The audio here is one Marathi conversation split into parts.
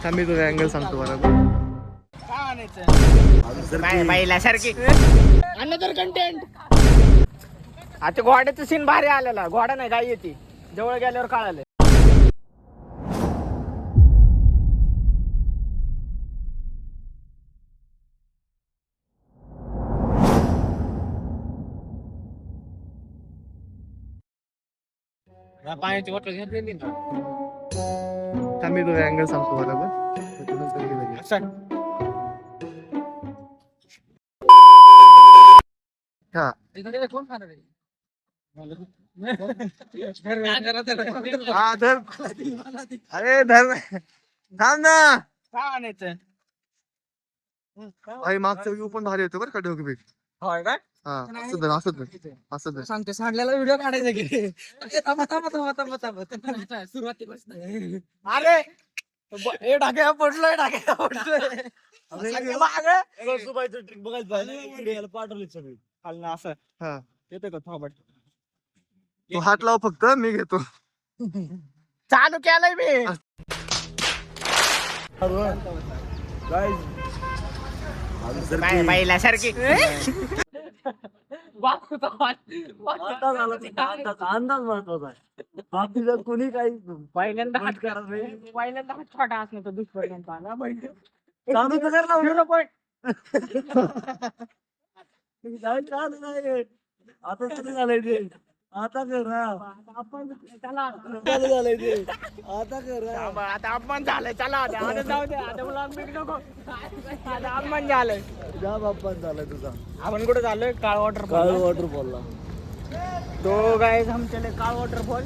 मी तुझा अँगल सांगतो बरोबर. पहिल्यासारखी अनदर कंटेंट. आता घोड्याचं सीन भारी आलेला. घोडा नाही गाई येते जवळ गेल्यावर कळालं. पाण्याची बॉटल घेतलेली ना. मी तुझा अँगल सांगतो बरोबर. हा कोण खाणार आहे? हा धर. अरे धर थांब ना. काय आणायचं? भाई मागचा व्ह्यू पण भारी होतो बरं का ढोकबीट. होय काय? हा असं धर असं धर असं धर. सांगते सांडल्याला व्हिडिओ काढायचा की सुरुवातीपासून. अरे हे टाक्या पडलोय टाक्या पडलोय. ट्रिक बघायला पाठवली सगळी खालनं असं हा येतं का थोबट. तू हात लाव फक्त मी घेतो. चालू केलंय मी. पहिल्यासारखी अंदाज महत्वाचा आहे. बाकीचं कोणी काही पहिल्यांदा हात पहिल्यांदा हात छोटा असणार तर दुष्परिणाम पाहला. चालू तर कर ना. 0 point. आता किती झालंय ते. आता कर आपण त्याला झालंय ते. आता कर आता अपमान झालंय. चला आता जाऊ दे. आता ब्लॉग बिग नको. आता अपमान झालंय. जा बाप्पा झालाय तुझा. आपण कुठे झालोय? काळ काळ वॉटरफॉल. वॉटरफॉलला तो गाय आमच्याकडे काळ वॉटरफॉल.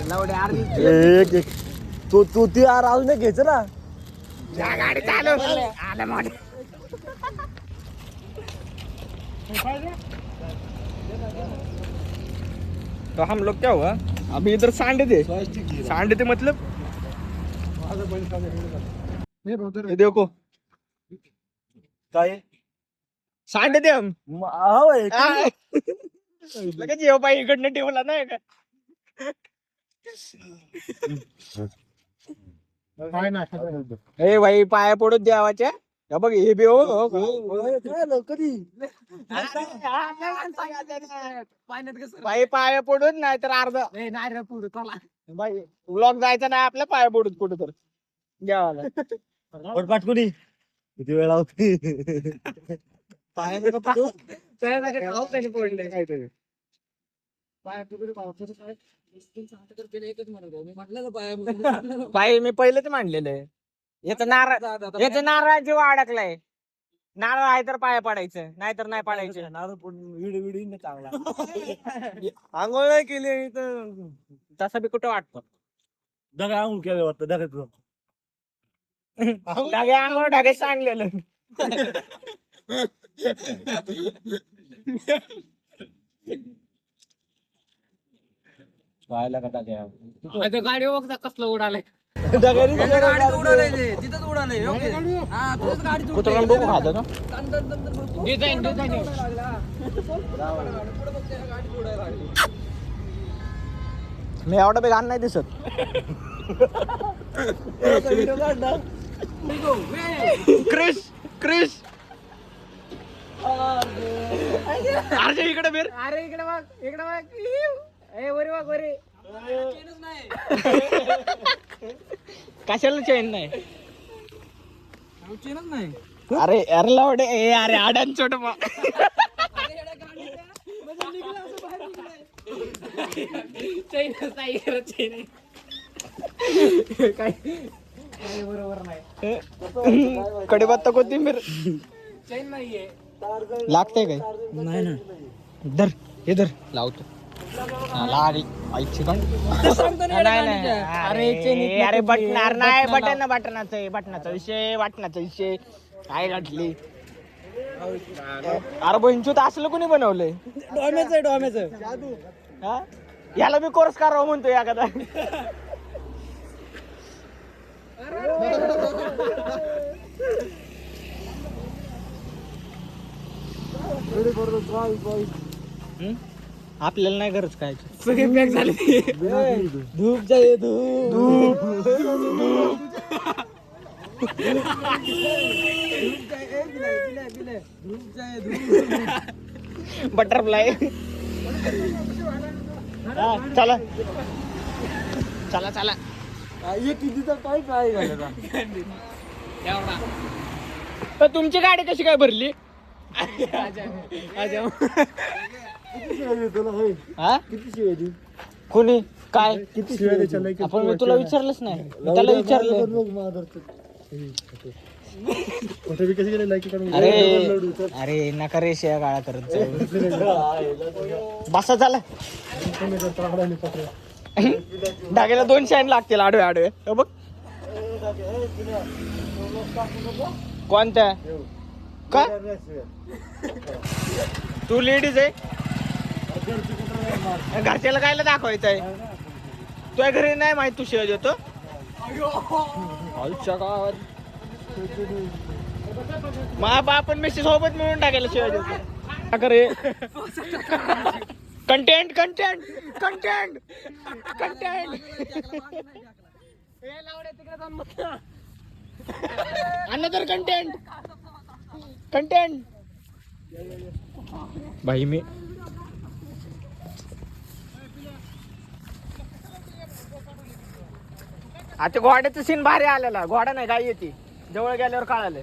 लावडे अर्धी एक एक तू ती अजून एक घ्यायचं ना. या गाडी चालू आलं मोठे. तो हम लोग क्या हुआ अभी इधर सांडे थे. सांडे थे मतलब ये देखो काय सांडे थे हम. लगेच येऊ बाई इकडनं ठेवला नाही का. हे बाई पाया पडून देवाच्या. हे बघ हे बी हो कधी बाई पाया पडून नाही तर अर्ध नाही रे पुढे चला. बाई ब्लॉग जायचं नाही आपल्या पाया पडून कुठं तर देवाला. पाठकुनी किती वेळ लावते पाय पडले काहीतरी. पाय मी पहिलेच मांडलेलं आहे. याचं नारळ जीव अडकलाय. नारळ आहे तर पाया पडायचं नाहीतर नाही पडायचं. व्हिडिओ चांगला. आंघोळ नाही केली तर तसं बी कुठं वाटतं. दगा आंघोळ केलं वाटतं. दगा तुझं ढागे आंघोळ ढागे सांगलेलं. पाहायला का टाक्या गाडी बघता कसलं उडालंय. तिथंच उडाले. कुठं बघू खात ना डिझाईन मी एवढं बी घाण नाही दिसत. क्रिश अरे इकडे बेर. अरे इकडे बघ वरी बघ वरी. कशाला चेन नाही. अरे अरे लावडे अरे आडान छोट बरोबर नाही. कडीपत्ता कोथिंबीर चैन नाहीये. लागते काय नाही ना. धर हे धर लावतो. अरे बटणार नाही. बटनाचा विषय काय घातली. अरे बंचूत असलं कोणी बनवलंय. डोम्याचं याला मी कोर्स करावं म्हणतो एखादा. आपल्याला नाही गरज काय. सगळे पॅक झाले. धूप जाय धूप बटरफ्लाय. चला चला चला. कितीचा पाईप आहे घालायला. तर तुमची गाडी कशी काय भरली? किती शिवाय देऊ तुला होय? हा किती शिवाय देऊ? कोणी काय किती शिवाय देऊ? आपण मी तुला विचारलंच नाही. त्याला विचारलं. अरे अरे नका रे शिया गाळा करत जाऊ. बसा झाला. डाग्याला 2 शाईन लागतील आडवे आडवे. हे बघ कोणत्या का तू लेडीज आहे घरच्याला कायला दाखवायचं आहे? तुझ्या घरी नाही माहित तू शिवाय देतो. मा बाप पण मिस्टर सोबत मिळून टाकायला शिवाय देतो. करे content content content content. Another content content. भाई मी आता घोड्याचं सीन भारी आलेला. घोडा नाही गाई येते. जवळ गेल्यावर कळालं.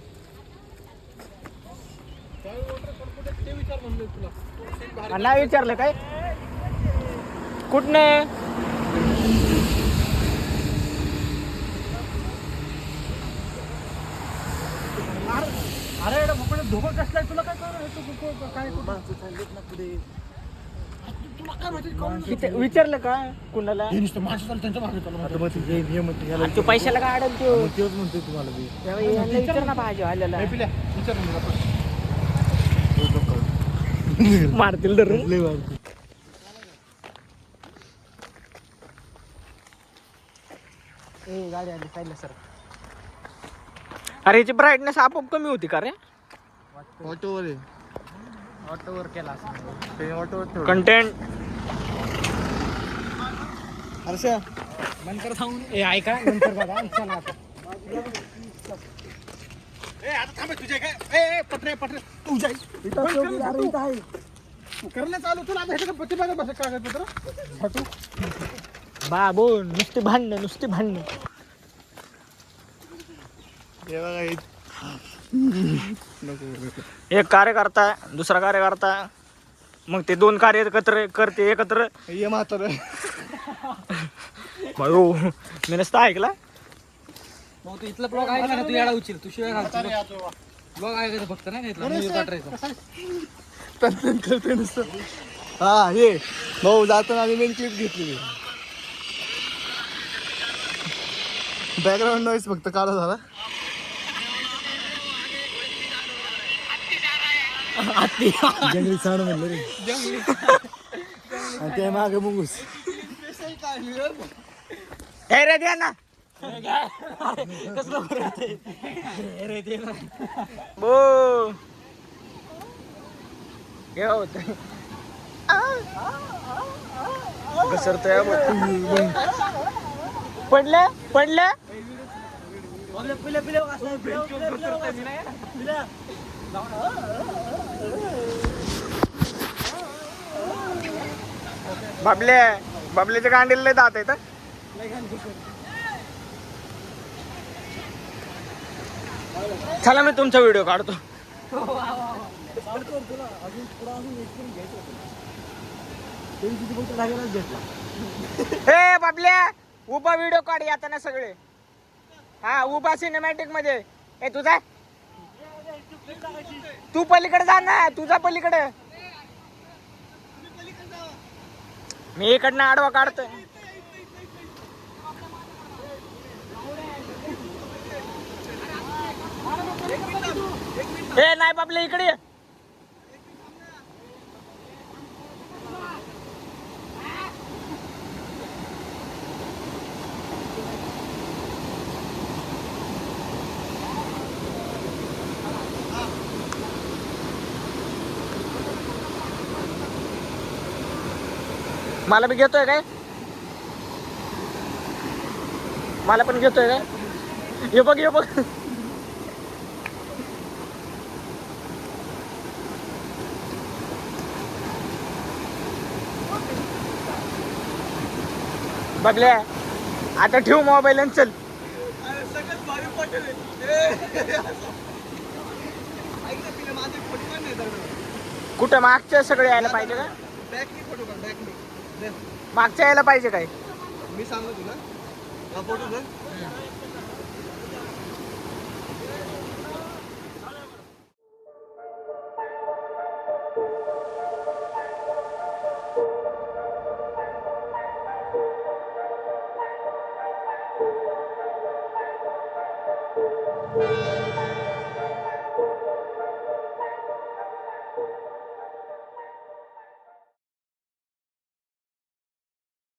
नाही विचारलं काय कुठनं? अरे धोका कसलाय तुला काय काय पुढे विचारलं का कुणाला? तू पैशाला का अडल तू? म्हणतोय तुम्हाला मी विचार ना भाजी आलेला मारतील तर. गाडी आली पाहिलं सर. अरे याची ब्राईटनेस आपोआप कमी होती का रे? ऑटोवर केला कंटेंट. हर्षा नंतर थांबून ऐका नंतर बघा. चला आता थांबे तुझे काय पटरे पटरे तू जाई करणं चालू. तुला आता पत्ती बघा बस कागदपत्र बाबू. नुसती भांडणं नुसती भांडणं. एक कार्यकर्ता दुसरा कार्यकर्ता मग ते 2 कार्य एकत्र करते एकत्र. ये म्हातार भाऊ मी नसता ऐकला. तू इथला ब्लॉग आहे का? तू याला उचल. तू शिवाय घालतो ब्लॉग आहे का फक्त नाही करते नुसतं. हा हे भाऊ जाताना आम्ही मेन क्लिप घेतली. बॅकग्राऊंड नॉईज फक्त काढा झाला. जंगली साड म्हणलं रे. ते मागे मुंगूस हे रे द्या ना बो हे होत घसरतोय. पडलं पडलं. बाबल्याच्या गांडीला लय दात आहे. चला मी तुमचा व्हिडिओ काढतो. हे बाबल्या उभा व्हिडिओ काढ येताना सगळे. हा उभा सिनेमॅटिक मध्ये. हे तुझा तू पलीकडे जा ना. तुझा पलीकडे मी इकडनं आडवा काढतोय. ए नाही बाबले इकडे. मला बी घेतोय काय? मला पण घेतोय काय? हे बघ हे बघ बबल्या आता ठेव मोबाईल आणि चल. सगळ्यात भारी पटेल ऐक ना तिला माझे फोटो पण नाही दरम्यान. कुठं मागच्या सगळे यायला पाहिजे का? बॅकनी फोटो काढ बॅकनी. मागच्या यायला पाहिजे काय? मी सांगू तुला हा फोटो जर